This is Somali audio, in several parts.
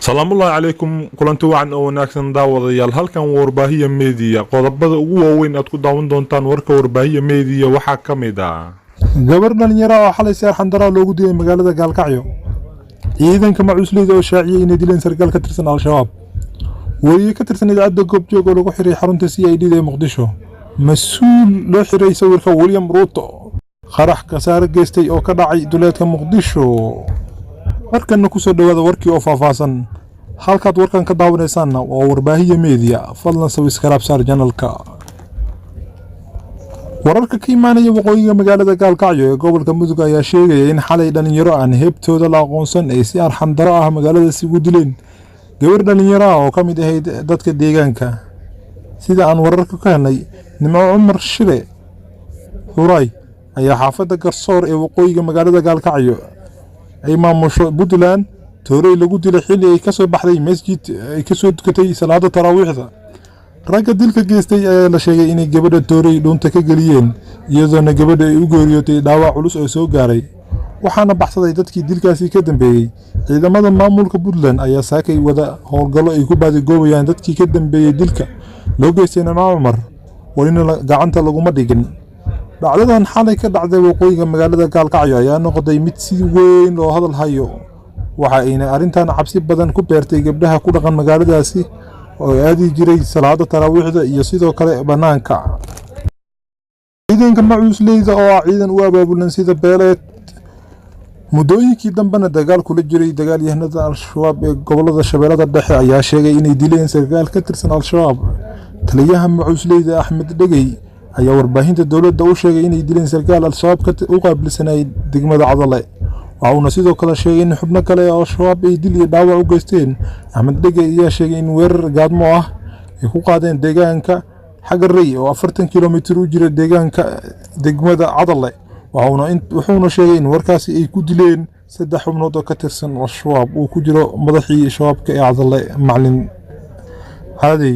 salaamullaahi calaykum kulanti wacan oo wanaagsan daawadayaal halkan warbaahiya meediya qodobada ugu waaweyn aad ku daawan doontaan warka warbaahiya meediya waxaa ka mid ah gabar dhalinyaro oo xalay seer xandara loogu dilay magaalada Gaalkacyo ciidanka macuusleyda oo shaaciyay inay dileen sarkaal ka tirsan al-shabaab wariye ka tirsan idaacadda goobjoog oo lagu xiray xarunta CID ee Muqdisho mas'uul loo xiray sawirka William Ruto qarax kasaare geystay oo ka dhacay duleedka Muqdisho warkan ku soo dhawaada warkii oo faahfaahsan halkaad warkan ka daawanaysaan waa warbaahiya meediya fadlan subscribe saar channelka wararka ka imaanaya waqooyiga magaalada Gaalkacyo ee gobolka Mudug ayaa sheegaya in xalay dhalinyaro aan heebtooda la aqoonsan ay si arxam daro ah magaalada ugu dileen gabar dhalinyaro oo ka mid ahayd dadka deegaanka sida aan wararka ka helnay Nimco Cumar Shire Huray ayaa xaafadda Garsoor ee waqooyiga magaalada Gaalkacyo ay maamusho Puntland tooray lagu dilay xilli ay ka soo baxday masjid ay ka soo tukatay salaada taraawiixda ragga dilka geystay ayaa la sheegay inay gabadha tooray dhunta ka galiyeen iyadoo gabadha ay u geeriyootay dhaawac culus oo soo gaaray waxaana baxsaday dadkii dilkaasi ka dambeeyay ciidamada maamulka Puntland ayaa saakay wada howlgallo ay ku baadigoobayaan dadkii ka dambeeyay dilka loo geystay Nimco Cumar walina gacanta laguma dhigin dhacdadan xalay ka dhacday waqooyiga magaalada Gaalkacyo ayaa noqday mid si weyn loo hadal hayo waxa ayna arintan cabsi badan ku beertay gabdhaha ku dhaqan magaaladaasi oo aadi jiray salaada taraawiixda iyo sidoo kale banaanka ciidanka macuusleyda oo ciidan u abaabulan sida beeleed mudooyinkii dambana dagaal kula jiray dagaalyahanada al-shabaab ee gobolada Shabeellada Dhexe ayaa sheegay inay dileen sarkaal ka tirsan al-shabaab taliyaha macuusleyda Axmed Dhagey ayaa warbaahinta dawladda u sheegay inay dileen sarkaal al-shabaab ka u qaabilsanay degmada Cadale waxaana sidoo kale sheegay in xubno kale oo al-shabaab ay dil iyo dhaawac u geysteen Axmed Dhagey ayaa sheegay in weerar gaadmo ah ay ku qaadeen deegaanka Xagarey oo 40 kiiloomitir u jira deegaanka degmada Cadale wuxuuna sheegay in warkaasi ay ku dileen 3 xubnood oo ka tirsan al-shabaab uu ku jiro madaxii shabaabka ee Cadale Macalin Caadi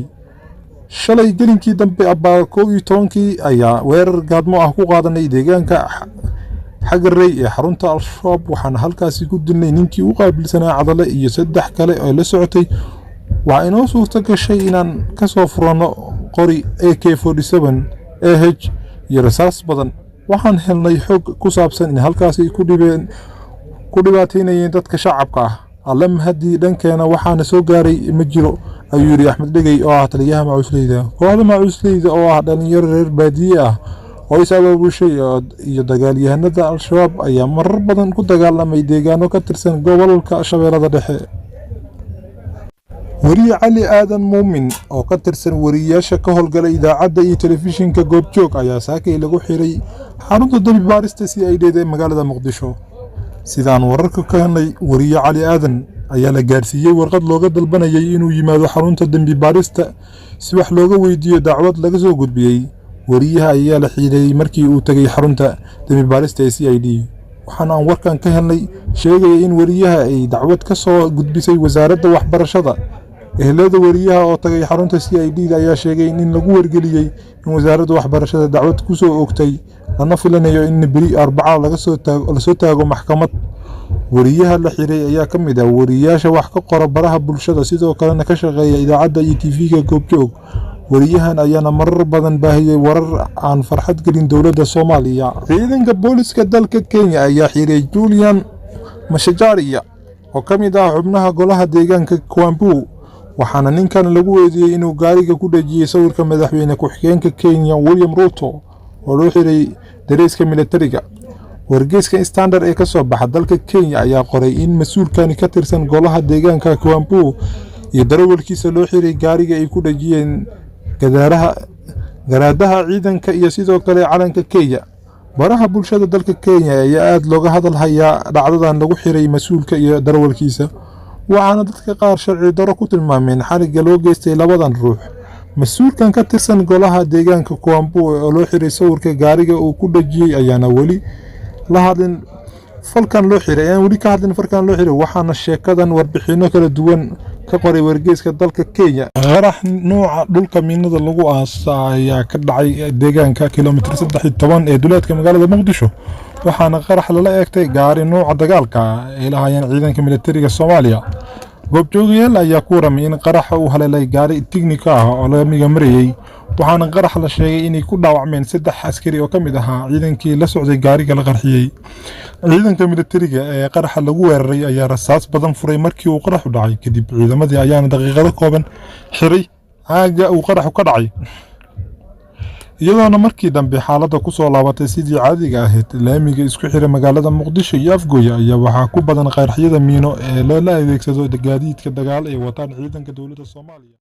shalay gelinkii dambe abaa 12 ayaa weerar gaadmo ah ku qaadanay deegaanka Xagarey ee xarunta al-shabaab waxaana halkaasi ku dilnay ninkii u qaabilsanaa Cadale iyo 3 kale oo la socotay waa inoo suurto gashay inaan ka soo furano qori AK47 AH iyo rasaas badan waxaan helnay xog ku saabsan in halkaasi ku dhibaateynayeen dadka shacabka ah allam hadii dhankeena waxaana soo gaaray ma jiro ayuu yiri Axmed Dhagey oo ah taliyaha macuusleyda kooxda macuusleyda oo ah dhalinyaro reer baadiye ah oo isaga bulshay iyo dagaalyahanada al-shabaab ayaa marar badan ku dagaalamay deegaano ka tirsan gobolka Shabeellada Dhexe wariye Cali Aadan Muumin oo ka tirsan wariyaasha ka howlgalay idaacadda iyo telefishinka goobjoog ayaa saakay lagu xiray xarunta dambi baarista CID ee magaalada Muqdisho sidaan wararka ka helnay wariye Cali Aadan ayaa la gaarsiiyay warqad looga dalbanayay inuu yimaado xarunta dambi baarista si wax looga weydiiyo dacwad laga soo gudbiyay wariyaha ayaa la xiray markii uu tagay xarunta dambi baarista ee CID waxaan warkan ka helnay sheegay in wariyaha ay dacwad ka soo gudbisay wasaaradda waxbarashada ehelada wariyaha oo tagay xarunta CID ayaa sheegay in lagu wargeliyay in wasaaradda waxbarashada dacwad ku soo oogtay lana filanayo in bari Arbaca laga soo taago maxkamad wariyaha la xiray ayaa ka mid ah wariyaasha wax ka qora baraha bulshada sidoo kalena ka shaqeeya idaacadda iyo TV-ga goobjoog wariyahan ayaana marar badan baahiyay warar aan farxad gelin dawladda Soomaaliya ciidanka booliska dalka Kenya ayaa xiray Julian Mashajaria oo ka mid ah xubnaha golaha deegaanka Kwambu waxaana ninkan lagu weydiiyay inuu gaariga ku dhajiyay sawirka madaxweyne ku-xigeenka Kenya William Ruto oo loo xiray dareeska militariga wargeyska Standard ee ka soo baxa dalka Kenya ayaa qoray in mas'uulkani ka tirsan golaha deegaanka Kwambu iyo darawalkiisa loo xiray gaariga ay ku dhajiyeen garaadaha ciidanka iyo sidoo kale calanka Kenya baraha bulshada dalka Kenya ayaa aad looga hadal hayaa dhacdadan lagu xiray mas'uulka iyo darawalkiisa waxaana dadka qaar sharci daro ku tilmaameen xariga loo geystay labadan ruux mas'uulkan ka tirsan golaha deegaanka Kwambu oo loo xiray sawirka gaariga uu ku dhajiyay ayaana wali la hadlin falkan loo xiray waxaana sheekadan warbixino kala duwan ka qoray wargeyska dalka Kenya qarax nooca dhulka miinada lagu aasay ka dhacay deegaanka kiiloomitir 13 ee duleedka magaalada Muqdisho waxaana qarax lala eegtay gaari nooca dagaalka ee lahaayeen ciidanka militariga Soomaaliya goobjoogayaal ayaa ku waramay in qaraxa uu haleelay gaari tignika ah oo laamiga marayay waxaana qarax la sheegay inay ku dhaawacmeen 3 askari oo ka mid ahaa ciidankii la socday gaariga la qarxiyay ciidanka militariga ee qaraxa lagu weeraray ayaa rasaas badan furay markii uu qaraxu dhacay kadib ciidamadii ayaana daqiiqado kooban xiray aaga uu qaraxu ka dhacay iyadoona markii dambe xaaladda ku soo laabatay sidii caadiga ahayd laamiga isku xiray magaalada Muqdisho iyo Afgooya ayaa waxaa ku badan qaraxyada miino ee loo adeegsado gaadiidka dagaal ee wataan ciidanka dowladda Soomaaliya